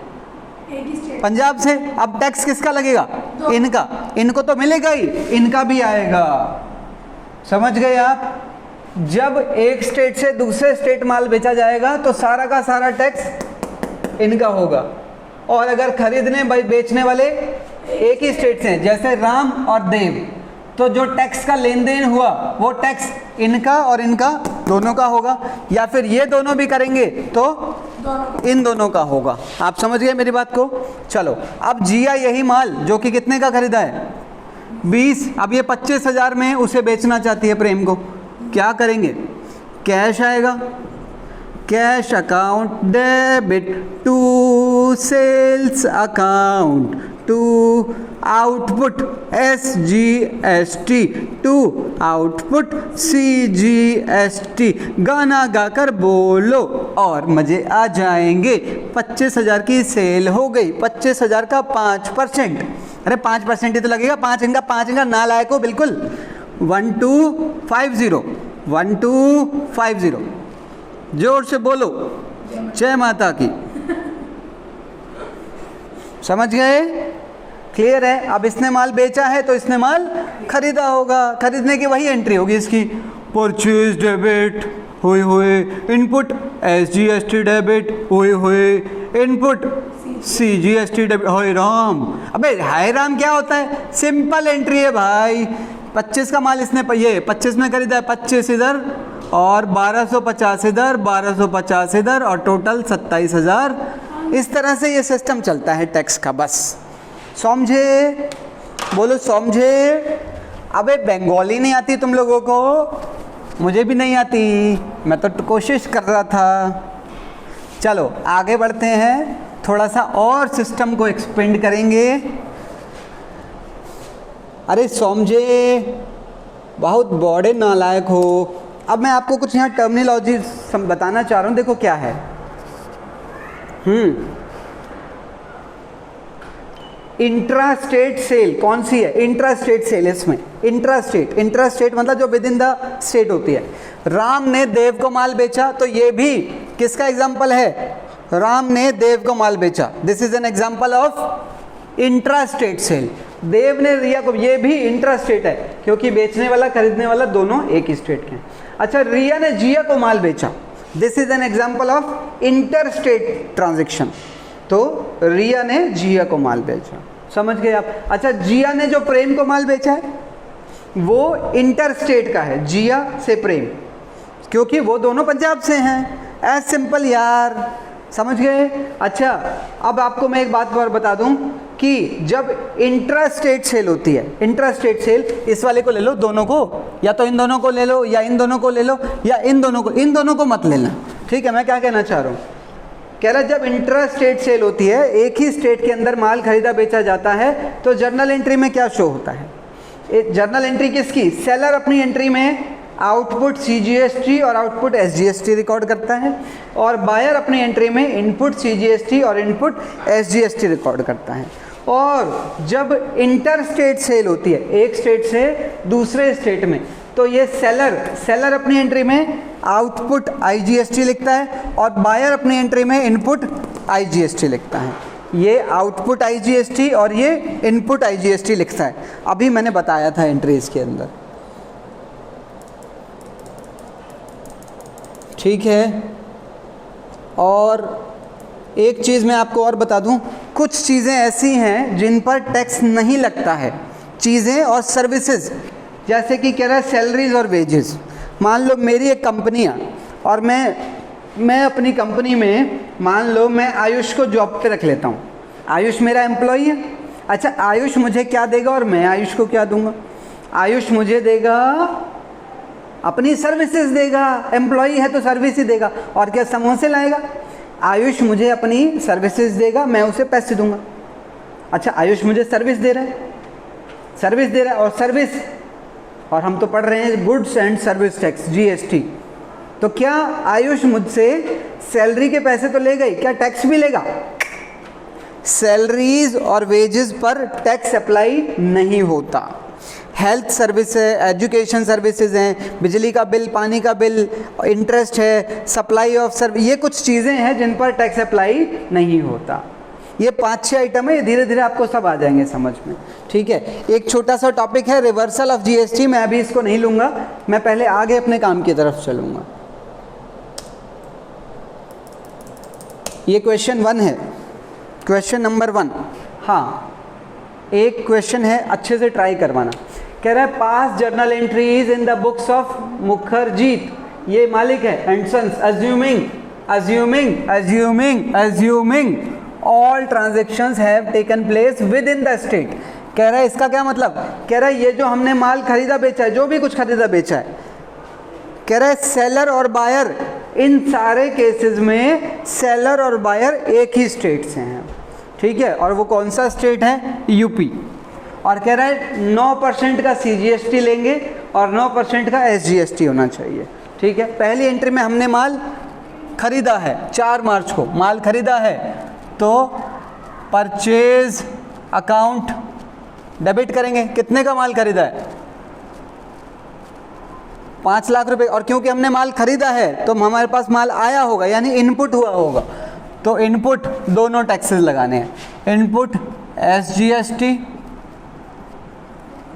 पंजाब से। अब टैक्स किसका लगेगा? इनका। इनको तो मिलेगा ही, इनका भी आएगा। समझ गए आप? जब एक स्टेट से दूसरे स्टेट माल बेचा जाएगा तो सारा का सारा टैक्स इनका होगा। और अगर खरीदने बेचने वाले एक ही स्टेट से हैं, जैसे राम और देव, तो जो टैक्स का लेन देन हुआ वो टैक्स इनका और इनका दोनों का होगा। या फिर ये दोनों भी करेंगे तो इन दोनों का होगा। आप समझ गए मेरी बात को? चलो, अब जिया यही माल जो कि कितने का खरीदा है? 20। अब ये 25,000 में उसे बेचना चाहती है प्रेम को। क्या करेंगे? कैश आएगा, cash account debit to sales account to output SGST to output CGST। गाना गाकर बोलो और मजे आ जाएंगे। 25,000 की सेल हो गई। 25,000 का 5%। अरे 5% ही तो लगेगा। 5 इनका नालायक हो बिल्कुल। 1250 1250। जोर से बोलो, जय माता की। समझ गए? क्लियर है? अब इसने माल बेचा है तो इसने माल खरीदा होगा। खरीदने की वही एंट्री होगी इसकी। परचेज डेबिट हुए हुए, इनपुट SGST डेबिट हुए हुए, इनपुट CGST डेबिट। हाय राम, अबे हाय राम क्या होता है? सिंपल एंट्री है भाई। 25 का माल इसने, ये 25 में खरीदा है, 25 इधर और 1250 इधर, 1250 इधर और टोटल 27,000। इस तरह से ये सिस्टम चलता है टैक्स का। बस समझे? बोलो समझे? अबे बंगाली नहीं आती तुम लोगों को? मुझे भी नहीं आती, मैं तो कोशिश कर रहा था। चलो आगे बढ़ते हैं, थोड़ा सा और सिस्टम को एक्सपेंड करेंगे। अरे समझे, बहुत बड़े नालायक हो। अब मैं आपको कुछ यहाँ टर्मिनोलॉजी बताना चाह रहा हूँ, देखो क्या है। इंट्रा स्टेट सेल कौन सी है? इंट्रा स्टेट सेल, इसमें इंट्रा स्टेट मतलब जो विद इन द स्टेट होती है। राम ने देव को माल बेचा, तो ये भी किसका एग्जाम्पल है? राम ने देव को माल बेचा, this is an example of intra state sale. Dev ने रिया को, ये भी इंट्रा स्टेट है क्योंकि बेचने वाला खरीदने वाला दोनों एक ही स्टेट के हैं। अच्छा, रिया ने जिया को माल बेचा, this is an example of inter state transaction. तो रिया ने जिया को माल बेचा, समझ गए आप? अच्छा, जिया ने जो प्रेम को माल बेचा है वो इंटर स्टेट का है, जिया से प्रेम, क्योंकि वो दोनों पंजाब से हैं। एज सिंपल यार, समझ गए? अच्छा, अब आपको मैं एक बात और बता दूं कि जब इंट्रा स्टेट सेल होती है, इंट्रा स्टेट सेल, इस वाले को ले लो, दोनों को, या तो इन दोनों को ले लो, या इन दोनों को ले लो, या इन दोनों को मत लेना, ठीक है? मैं क्या कहना चाह रहा हूँ, कह रहा जब इंट्रा स्टेट सेल होती है, एक ही स्टेट के अंदर माल खरीदा बेचा जाता है, तो जर्नल एंट्री में क्या शो होता है? जर्नल एंट्री किसकी? सेलर अपनी एंट्री में आउटपुट CGST और आउटपुट SGST रिकॉर्ड करता है, और बायर अपनी एंट्री में इनपुट CGST और इनपुट SGST रिकॉर्ड करता है। और जब इंटर स्टेट सेल होती है, एक स्टेट से दूसरे स्टेट में, तो ये सेलर अपनी एंट्री में आउटपुट IGST लिखता है और बायर अपनी एंट्री में इनपुट IGST लिखता है। ये आउटपुट IGST और ये इनपुट IGST लिखता है, अभी मैंने बताया था एंट्रीज के अंदर, ठीक है? और एक चीज़ मैं आपको और बता दूं, कुछ चीज़ें ऐसी हैं जिन पर टैक्स नहीं लगता है, चीज़ें और सर्विसेज, जैसे कि कह रहा है सैलरीज और वेजेस। मान लो मेरी एक कंपनी है और मैं अपनी कंपनी में, मान लो मैं आयुष को जॉब पे रख लेता हूँ, आयुष मेरा एम्प्लॉई है। अच्छा, आयुष मुझे क्या देगा और मैं आयुष को क्या दूंगा? आयुष मुझे देगा अपनी सर्विसेज देगा, एम्प्लॉई है तो सर्विस ही देगा, और क्या समोसे लाएगा? आयुष मुझे अपनी सर्विसेज देगा, मैं उसे पैसे दूंगा। अच्छा, आयुष मुझे सर्विस दे रहा है, और सर्विस, और हम तो पढ़ रहे हैं goods and service tax GST, तो क्या आयुष मुझसे सैलरी के पैसे तो लेगा ही, क्या टैक्स भी लेगा? सैलरीज और वेजेस पर टैक्स अप्लाई नहीं होता। हेल्थ सर्विस है, एजुकेशन सर्विसेज हैं, बिजली का बिल, पानी का बिल, इंटरेस्ट है, सप्लाई ऑफ सर्विस, ये कुछ चीज़ें हैं जिन पर टैक्स अप्लाई नहीं होता। ये 5-6 आइटम है, ये धीरे धीरे आपको सब आ जाएंगे समझ में, ठीक है? एक छोटा सा टॉपिक है रिवर्सल ऑफ GST, मैं अभी इसको नहीं लूँगा, मैं पहले आगे अपने काम की तरफ चलूँगा। ये क्वेश्चन 1 है, क्वेश्चन नंबर 1। हाँ, एक क्वेश्चन है, अच्छे से ट्राई करवाना। कह रहा है pass journal entries in the books of Mukherjit, ये मालिक है, and sons, assuming all transactions have taken place within the state। कह रहा है इसका क्या मतलब? कह रहा है ये जो हमने माल खरीदा बेचा है, जो भी कुछ खरीदा बेचा है, कह रहा है सेलर और बायर, इन सारे केसेस में सेलर और बायर एक ही स्टेट से हैं, ठीक है? और वो कौन सा स्टेट है? यूपी। और कह रहा है 9% का CGST लेंगे और 9% का SGST होना चाहिए, ठीक है? पहली एंट्री में हमने माल खरीदा है, 4 मार्च को माल खरीदा है, तो परचेज अकाउंट डेबिट करेंगे। कितने का माल खरीदा है? 5 लाख रुपए, और क्योंकि हमने माल खरीदा है तो हमारे पास माल आया होगा, यानी इनपुट हुआ होगा, तो इनपुट दोनों टैक्सेस लगाने हैं, इनपुट SGST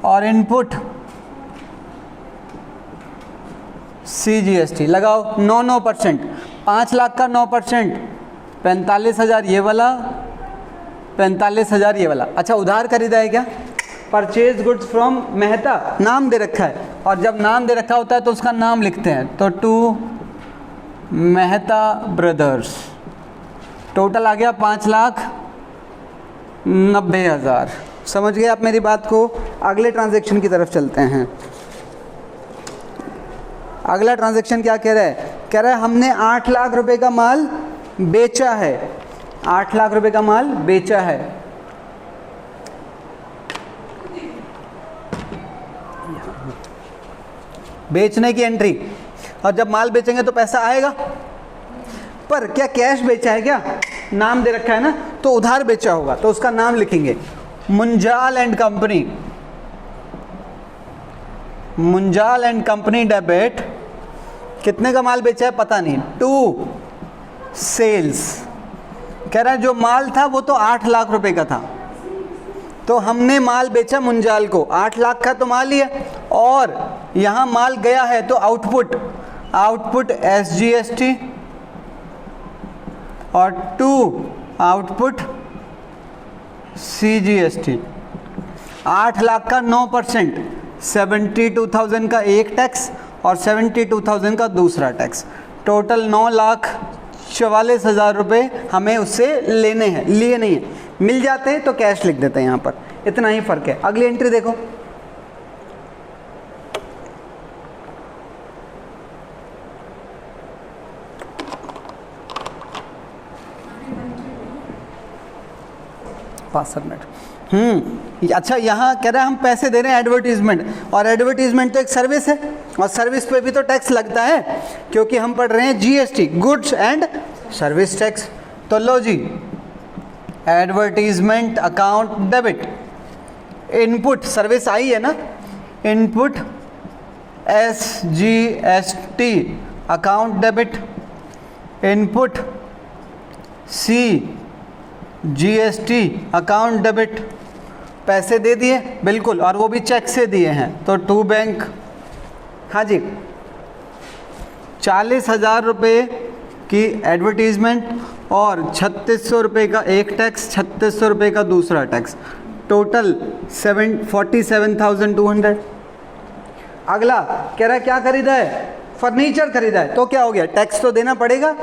और इनपुट CGST लगाओ। 9% 5 लाख का 9%, 45,000 ये वाला, 45,000 ये वाला। अच्छा, उधार खरीदा है क्या? परचेज गुड्स फ्रॉम मेहता, नाम दे रखा है, और जब नाम दे रखा होता है तो उसका नाम लिखते हैं, तो टू मेहता ब्रदर्स, टोटल आ गया 5,90,000। समझ गए आप मेरी बात को? अगले ट्रांजैक्शन की तरफ चलते हैं। अगला ट्रांजैक्शन क्या कह रहा है? कह रहा है हमने 8 लाख रुपए का माल बेचा है, 8 लाख रुपए का माल बेचा है। बेचने की एंट्री, और जब माल बेचेंगे तो पैसा आएगा। पर क्या कैश बेचा है? क्या नाम दे रखा है ना, तो उधार बेचा होगा, तो उसका नाम लिखेंगे Munjal and company, Munjal and company debit. कितने का माल बेचा है पता नहीं, 2 सेल्स। कह रहा है जो माल था वो तो 8 लाख रुपए का था, तो हमने माल बेचा मुंजाल को, 8 लाख का तो माल ही है, और यहाँ माल गया है तो आउटपुट, आउटपुट SGST, और 2 आउटपुट CGST। 8 लाख का 9%, 72,000 का एक टैक्स और 72,000 का दूसरा टैक्स, टोटल 9,44,000 रुपये हमें उससे लेने हैं। लिए नहीं है, मिल जाते हैं तो कैश लिख देते हैं यहाँ पर, इतना ही फ़र्क है। अगली एंट्री देखो, मिनट। अच्छा, यहाँ कह रहा है हम पैसे दे रहे हैं एडवर्टीजमेंट, और एडवर्टीजमेंट तो एक सर्विस है, और सर्विस पे भी तो टैक्स लगता है, क्योंकि हम पढ़ रहे हैं GST, goods and service tax. तो लो जी, advertisement account debit, input service आई है ना, input SGST account debit, input CGST account debit. पैसे दे दिए बिल्कुल, और वो भी चेक से दिए हैं, तो टू बैंक। हाँ जी, 40,000 रुपये की एडवर्टीजमेंट और 3600 रुपये का एक टैक्स, 3600 रुपये का दूसरा टैक्स, टोटल 47,200। अगला कह रहा है क्या खरीदा है? फर्नीचर खरीदा है, तो क्या हो गया? टैक्स तो देना पड़ेगा।